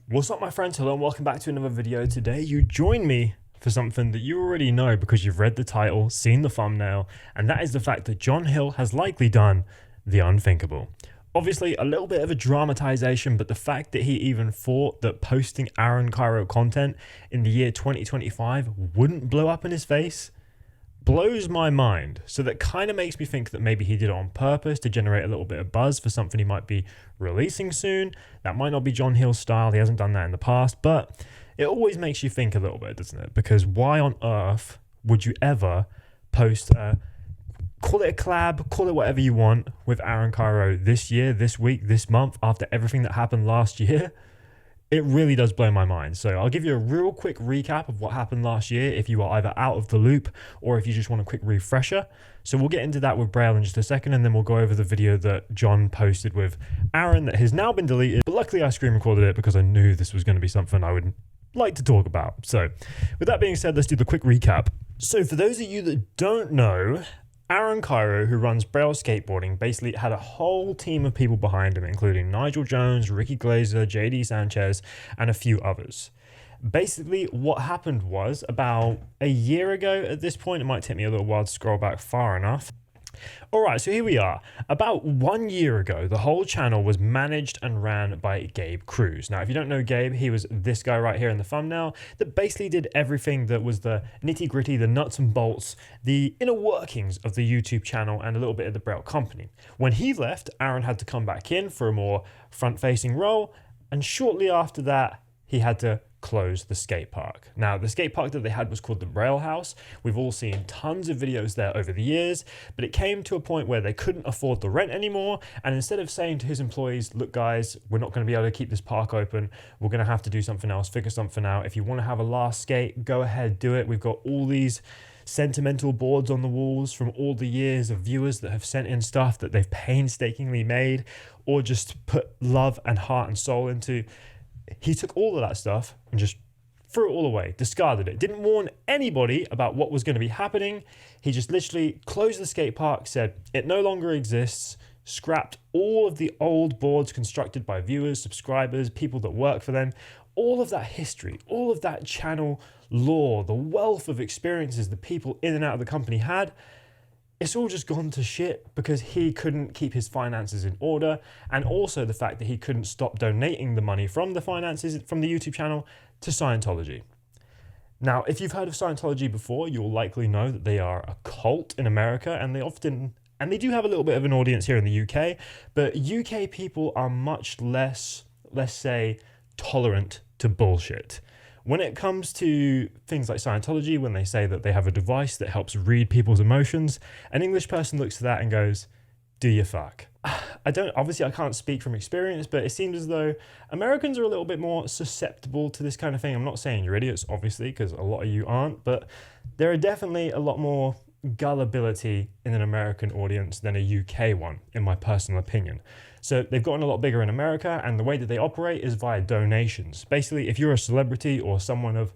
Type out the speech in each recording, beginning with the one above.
What's up, my friends? Hello and welcome back to another video. Today you join me for something that you already know because you've read the title, seen the thumbnail, and that is the fact that John Hill has likely done the unthinkable. Obviously a little bit of a dramatization, but the fact that he even thought that posting Aaron Cairo content in the year 2025 wouldn't blow up in his face blows my mind. So that kind of makes me think that maybe he did it on purpose to generate a little bit of buzz for something he might be releasing soon. That might not be John Hill's style. He hasn't done that in the past, but it always makes you think a little bit, doesn't it? Because why on earth would you ever post call it a collab, call it whatever you want, with Aaron Cairo this year, this week, this month, after everything that happened last year? It really does blow my mind. So I'll give you a real quick recap of what happened last year if you are either out of the loop or if you just want a quick refresher. So we'll get into that with Braille in just a second, and then we'll go over the video that John posted with Aaron that has now been deleted. But luckily I screen recorded it because I knew this was going to be something I would like to talk about. So with that being said, let's do the quick recap. So for those of you that don't know, Aaron Cairo, who runs Braille Skateboarding, basically had a whole team of people behind him, including Nigel Jones, Ricky Glazer, JD Sanchez, and a few others. Basically, what happened was about a year ago at this point, it might take me a little while to scroll back far enough. All right, so here we are. About 1 year ago, the whole channel was managed and ran by Gabe Cruz. Now, if you don't know Gabe, he was this guy right here in the thumbnail that basically did everything that was the nitty gritty, the nuts and bolts, the inner workings of the YouTube channel and a little bit of the Braille company. When he left, Aaron had to come back in for a more front-facing role, and shortly after that, he had to close the skate park. Now, the skate park that they had was called the Braille House. We've all seen tons of videos there over the years, but it came to a point where they couldn't afford the rent anymore. And instead of saying to his employees, look guys, we're not going to be able to keep this park open. We're going to have to do something else, figure something out. If you want to have a last skate, go ahead, do it. We've got all these sentimental boards on the walls from all the years of viewers that have sent in stuff that they've painstakingly made or just put love and heart and soul into. He took all of that stuff and just threw it all away, discarded it, didn't warn anybody about what was going to be happening. He just literally closed the skate park, said it no longer exists, scrapped all of the old boards constructed by viewers, subscribers, people that work for them, all of that history, all of that channel lore, the wealth of experiences the people in and out of the company had. It's all just gone to shit because he couldn't keep his finances in order, and also the fact that he couldn't stop donating the money from the finances from the YouTube channel to Scientology. Now, if you've heard of Scientology before, you'll likely know that they are a cult in America, and they do have a little bit of an audience here in the UK, but UK people are much less, let's say, tolerant to bullshit. When it comes to things like Scientology, when they say that they have a device that helps read people's emotions, an English person looks at that and goes, do you fuck? Obviously I can't speak from experience, but it seems as though Americans are a little bit more susceptible to this kind of thing. I'm not saying you're idiots, obviously, because a lot of you aren't, but there are definitely a lot more gullibility in an American audience than a UK one, in my personal opinion. So they've gotten a lot bigger in America, and the way that they operate is via donations. Basically, if you're a celebrity or someone of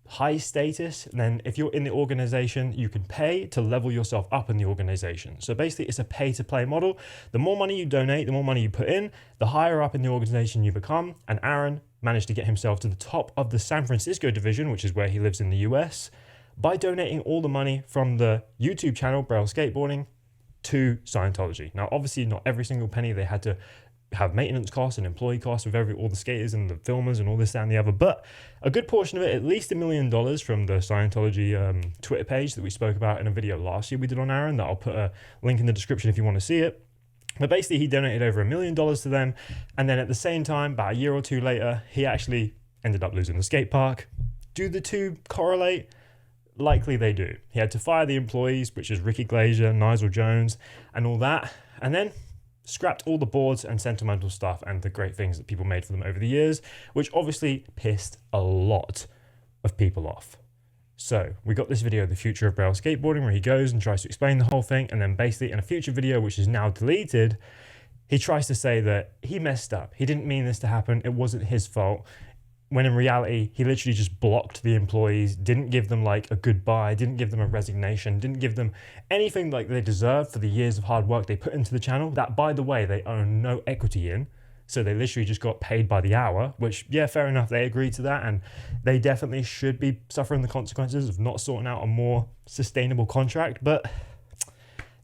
high status, then if you're in the organization, you can pay to level yourself up in the organization. So basically, it's a pay-to-play model. The more money you donate, the more money you put in, the higher up in the organization you become. And Aaron managed to get himself to the top of the San Francisco division, which is where he lives in the US, by donating all the money from the YouTube channel, Braille Skateboarding, to Scientology. Now, obviously, not every single penny. They had to have maintenance costs and employee costs with all the skaters and the filmers and all this, that, and the other. But a good portion of it, at least $1 million from the Scientology Twitter page that we spoke about in a video last year we did on Aaron, that I'll put a link in the description if you want to see it. But basically, he donated over $1 million to them. And then at the same time, about a year or two later, he actually ended up losing the skate park. Do the two correlate? Likely they do. He had to fire the employees, which is Ricky Glazer, Nigel Jones, and all that, and then scrapped all the boards and sentimental stuff and the great things that people made for them over the years, which obviously pissed a lot of people off. So we got this video, The Future of Braille Skateboarding, where he goes and tries to explain the whole thing, and then basically in a future video, which is now deleted, he tries to say that he messed up. He didn't mean this to happen. It wasn't his fault. When in reality, he literally just blocked the employees, didn't give them like a goodbye, didn't give them a resignation, didn't give them anything like they deserved for the years of hard work they put into the channel, that, by the way, they own no equity in. So they literally just got paid by the hour, which, yeah, fair enough. They agreed to that, and they definitely should be suffering the consequences of not sorting out a more sustainable contract. But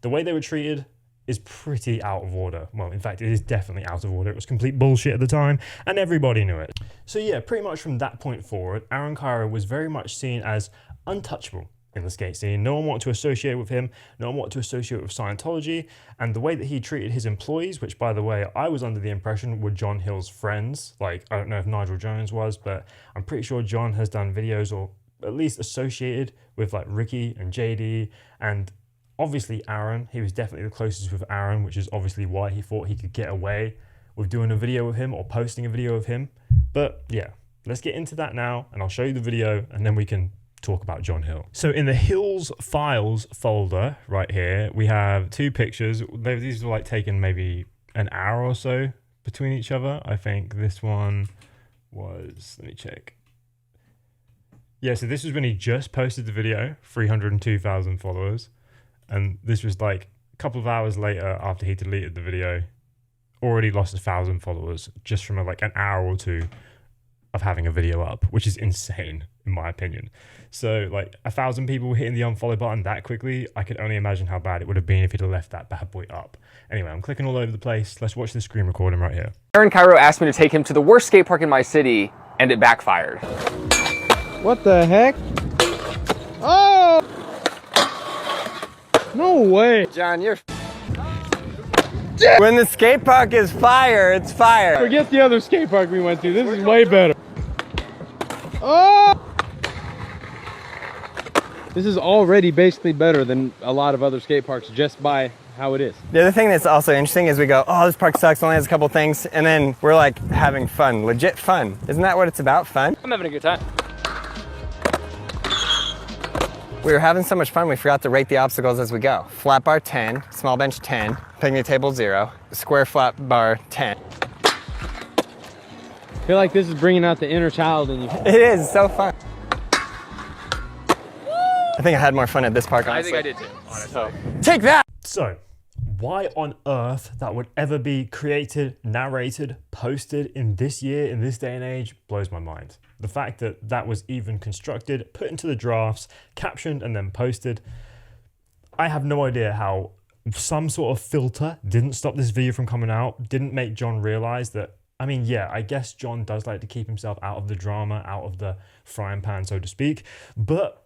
the way they were treated is pretty out of order. Well, in fact, it is definitely out of order. It was complete bullshit at the time, and everybody knew it. So yeah, pretty much from that point forward, Aaron Cairo was very much seen as untouchable in the skate scene. No one wanted to associate with him, no one wanted to associate with Scientology, and the way that he treated his employees, which, by the way, I was under the impression were John Hill's friends. Like, I don't know if Nigel Jones was, but I'm pretty sure John has done videos, or at least associated with, like, Ricky and JD, and obviously Aaron. He was definitely the closest with Aaron, which is obviously why he thought he could get away with doing a video with him or posting a video of him. But yeah, let's get into that now, and I'll show you the video, and then we can talk about John Hill. So in the Hills Files folder right here, we have two pictures. These were like taken maybe an hour or so between each other. I think this one was, let me check. Yeah, so this was when he just posted the video, 302,000 followers. And this was like a couple of hours later after he deleted the video, already lost 1,000 followers just from like an hour or two of having a video up, which is insane in my opinion. So like 1,000 people hitting the unfollow button that quickly, I could only imagine how bad it would have been if he'd have left that bad boy up. Anyway, I'm clicking all over the place. Let's watch the screen recording right here. Aaron Cairo asked me to take him to the worst skate park in my city, and it backfired. What the heck? Oh! No way. John, you're... When the skate park is fire, it's fire. Forget the other skate park we went to. This is way better. Oh! This is already basically better than a lot of other skate parks just by how it is. The other thing that's also interesting is we go, oh, this park sucks, only has a couple things, and then we're like having fun, legit fun. Isn't that what it's about, fun? I'm having a good time. We were having so much fun, we forgot to rate the obstacles as we go. Flat bar 10, small bench 10, picnic table 0, square flat bar 10. I feel like this is bringing out the inner child in you. It is, it's so fun. I think I had more fun at this park, honestly. I think I did too, honestly. So, take that! So, why on earth that would ever be created, narrated, posted in this year, in this day and age, blows my mind. The fact that that was even constructed, put into the drafts, captioned, and then posted. I have no idea how some sort of filter didn't stop this video from coming out, didn't make John realize that, I mean, yeah, I guess John does like to keep himself out of the drama, out of the frying pan, so to speak, but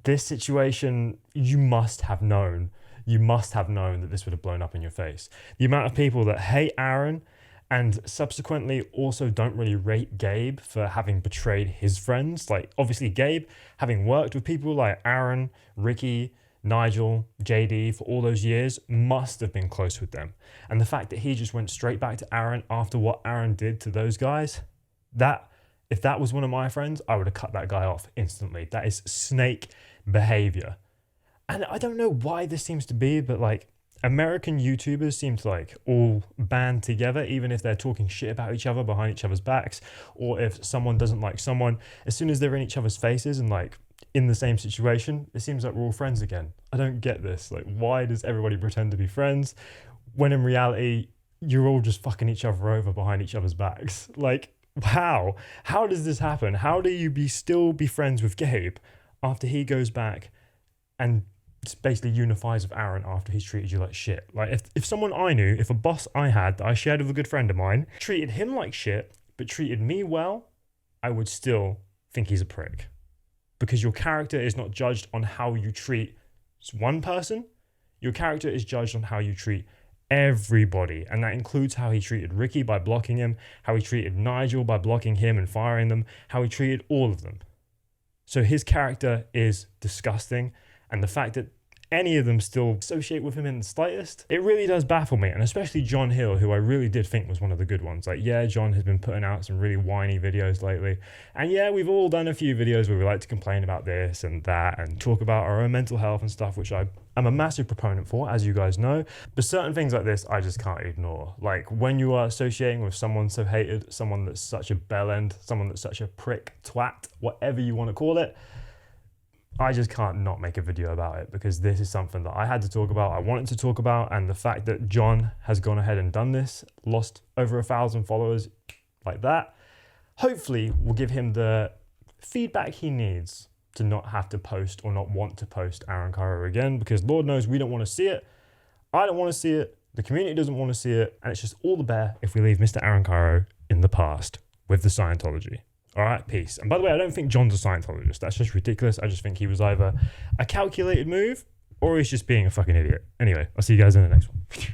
this situation, you must have known that this would have blown up in your face. The amount of people that hate Aaron and subsequently also don't really rate Gabe for having betrayed his friends. Like, obviously Gabe, having worked with people like Aaron, Ricky, Nigel, JD for all those years, must have been close with them. And the fact that he just went straight back to Aaron after what Aaron did to those guys, if that was one of my friends, I would have cut that guy off instantly. That is snake behavior. And I don't know why this seems to be, but like American YouTubers seem to like all band together, even if they're talking shit about each other behind each other's backs, or if someone doesn't like someone, as soon as they're in each other's faces and like in the same situation, it seems like we're all friends again. I don't get this. Like, why does everybody pretend to be friends when in reality, you're all just fucking each other over behind each other's backs? Like, how does this happen? How do you still be friends with Gabe after he goes back and basically unifies with Aaron after he's treated you like shit? Like, if someone I knew, if a boss I had that I shared with a good friend of mine treated him like shit but treated me well, I would still think he's a prick. Because your character is not judged on how you treat one person, your character is judged on how you treat everybody, and that includes how he treated Ricky by blocking him, how he treated Nigel by blocking him and firing them, how he treated all of them. So his character is disgusting, and the fact that any of them still associate with him in the slightest, it really does baffle me. And especially John Hill, who I really did think was one of the good ones. Like, yeah, John has been putting out some really whiny videos lately, and yeah, we've all done a few videos where we like to complain about this and that and talk about our own mental health and stuff, which I'm a massive proponent for, as you guys know. But certain things like this I just can't ignore. Like, when you are associating with someone so hated, someone that's such a bellend, someone that's such a prick, twat, whatever you want to call it, I just can't not make a video about it because this is something that I had to talk about. I wanted to talk about, and the fact that John has gone ahead and done this, lost over 1,000 followers like that, hopefully will give him the feedback he needs to not have to post or not want to post Aaron Cairo again, because Lord knows we don't want to see it. I don't want to see it. The community doesn't want to see it. And it's just all the better if we leave Mr. Aaron Cairo in the past with the Scientology. All right, peace. And by the way, I don't think John's a Scientologist. That's just ridiculous. I just think he was either a calculated move or he's just being a fucking idiot. Anyway, I'll see you guys in the next one.